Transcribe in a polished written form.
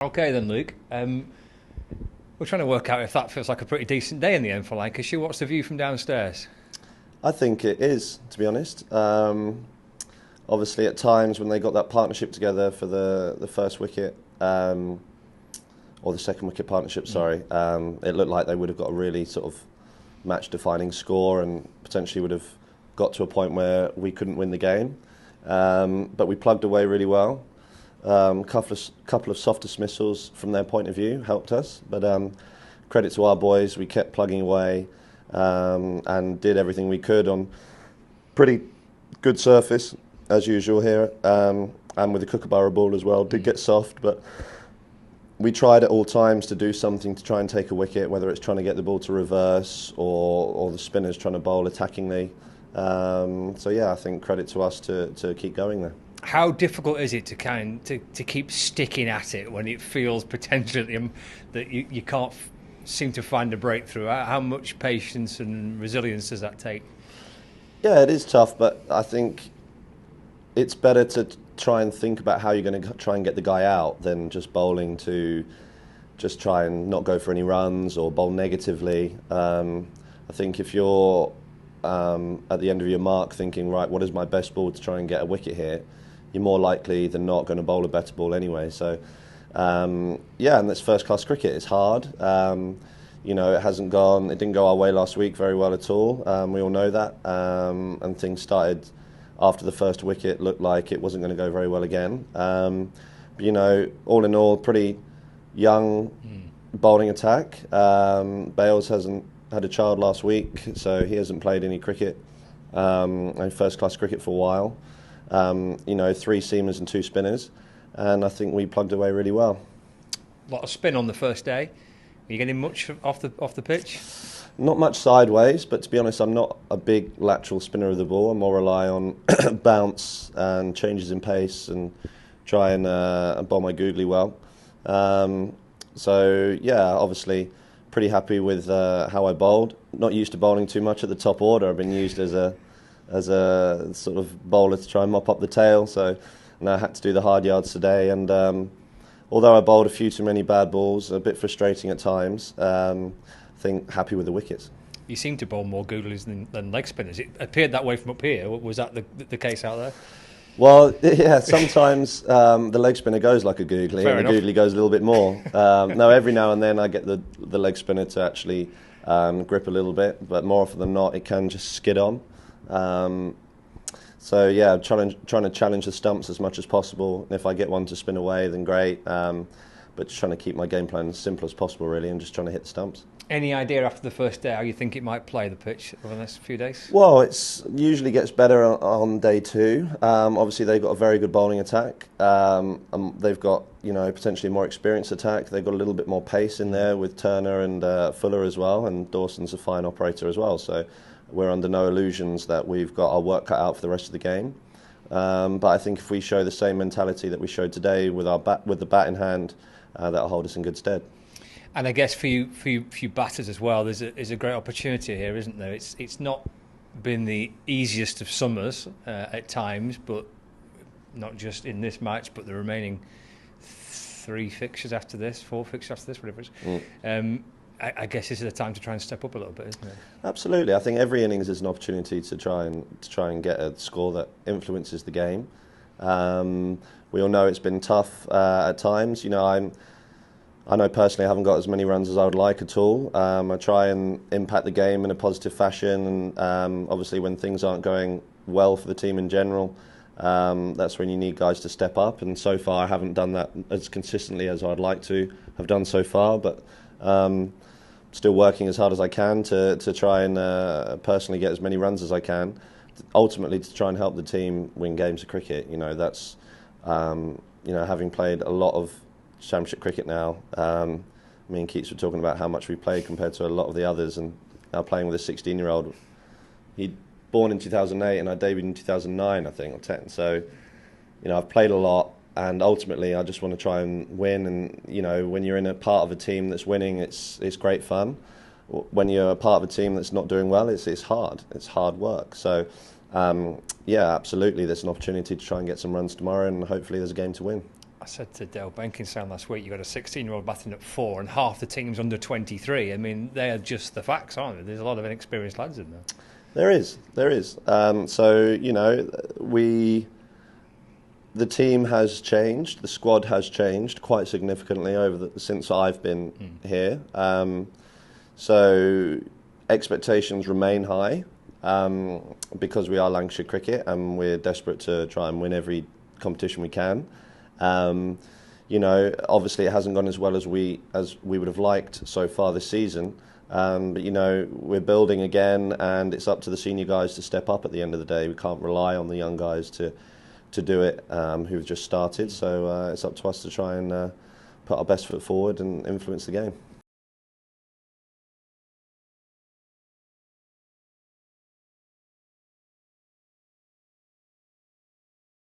Okay then, Luke. We're trying to work out if that feels like a pretty decent day in the end for Lancashire. What's the view from downstairs? I think it is, to be honest. Obviously, at times when they got that partnership together for the first wicket, or the second wicket partnership, sorry, it looked like they would have got a really sort of match-defining score and potentially would have got to a point where we couldn't win the game. But we plugged away really well. Couple of soft dismissals from their point of view helped us, but credit to our boys, we kept plugging away and did everything we could on pretty good surface as usual here, and with the Kookaburra ball as well. Did get soft, but we tried at all times to do something to try and take a wicket, whether it's trying to get the ball to reverse or the spinners trying to bowl attackingly. So yeah, I think credit to us to keep going there. How difficult is it to keep sticking at it when it feels potentially that you can't seem to find a breakthrough? How much patience and resilience does that take? Yeah, it is tough, but I think it's better to try and think about how you're going to try and get the guy out than just bowling to just try and not go for any runs or bowl negatively. I think if you're at the end of your mark thinking, right, what is my best ball to try and get a wicket here, you're more likely than not going to bowl a better ball anyway. So, yeah, and that's first-class cricket. It's hard. It didn't go our way last week very well at all. We all know that. And things started after the first wicket, looked like it wasn't going to go very well again. But, all in all, pretty young bowling attack. Bales hasn't had a child last week, so he hasn't played any cricket, first-class cricket for a while. Three seamers and two spinners, and I think we plugged away really well. A lot of spin on the first day. Are you getting much off the pitch? Not much sideways, but to be honest, I'm not a big lateral spinner of the ball. I more rely on bounce and changes in pace and try and bowl my googly well. So yeah, obviously pretty happy with how I bowled. Not used to bowling too much at the top order. I've been used as a sort of bowler to try and mop up the tail, so I had to do the hard yards today, and although I bowled a few too many bad balls, a bit frustrating at times, I think happy with the wickets. You seem to bowl more googlies than leg spinners. It appeared that way from up here. Was that the case out there? Well, yeah, sometimes the leg spinner goes like a googly, Fair and enough. the googly goes a little bit more. No, every now and then I get the leg spinner to actually grip a little bit, but more often than not it can just skid on. So yeah, trying to challenge the stumps as much as possible. And if I get one to spin away, then great. But just trying to keep my game plan as simple as possible, really, and just trying to hit the stumps. Any idea after the first day how you think it might play the pitch over the next few days? Well, it's usually gets better on day two. Obviously, they've got a very good bowling attack. They've got potentially more experienced attack. They've got a little bit more pace in there with Turner and Fuller as well, and Dawson's a fine operator as well. So we're under no illusions that we've got our work cut out for the rest of the game. But I think if we show the same mentality that we showed today with the bat in hand, that'll hold us in good stead. And I guess for you batters as well, there's a great opportunity here, isn't there? It's not been the easiest of summers at times, but not just in this match, but the remaining 4 fixtures after this, whatever it is. I guess this is the time to try and step up a little bit, isn't it? Absolutely. I think every innings is an opportunity to try and get a score that influences the game. We all know it's been tough at times. I know personally I haven't got as many runs as I would like at all. I try and impact the game in a positive fashion, and obviously when things aren't going well for the team in general, that's when you need guys to step up. And so far I haven't done that as consistently as I'd like to have done so far, but still working as hard as I can to try and personally get as many runs as I can, ultimately to try and help the team win games of cricket. That's having played a lot of Championship cricket now. Me and Keats were talking about how much we played compared to a lot of the others, and now playing with a 16-year-old. He'd born in 2008 and I debuted in 2009, I think, or 10. So, I've played a lot, and ultimately I just want to try and win. And when you're in a part of a team that's winning, it's great fun. When you're a part of a team that's not doing well, it's hard. It's hard work. So, yeah, absolutely. There's an opportunity to try and get some runs tomorrow, and hopefully there's a game to win. said to Dale Benkinstown last week, you got a 16-year-old batting at 4 and half the team's under 23. I mean, they are just the facts, aren't they? There's a lot of inexperienced lads in there. There is. So, you know, the team has changed, the squad has changed quite significantly since I've been here. So expectations remain high because we are Lancashire Cricket and we're desperate to try and win every competition we can. You know, obviously it hasn't gone as well as we would have liked so far this season. But you know, we're building again, and it's up to the senior guys to step up at the end of the day. We can't rely on the young guys to do it who've just started. So it's up to us to try and put our best foot forward and influence the game.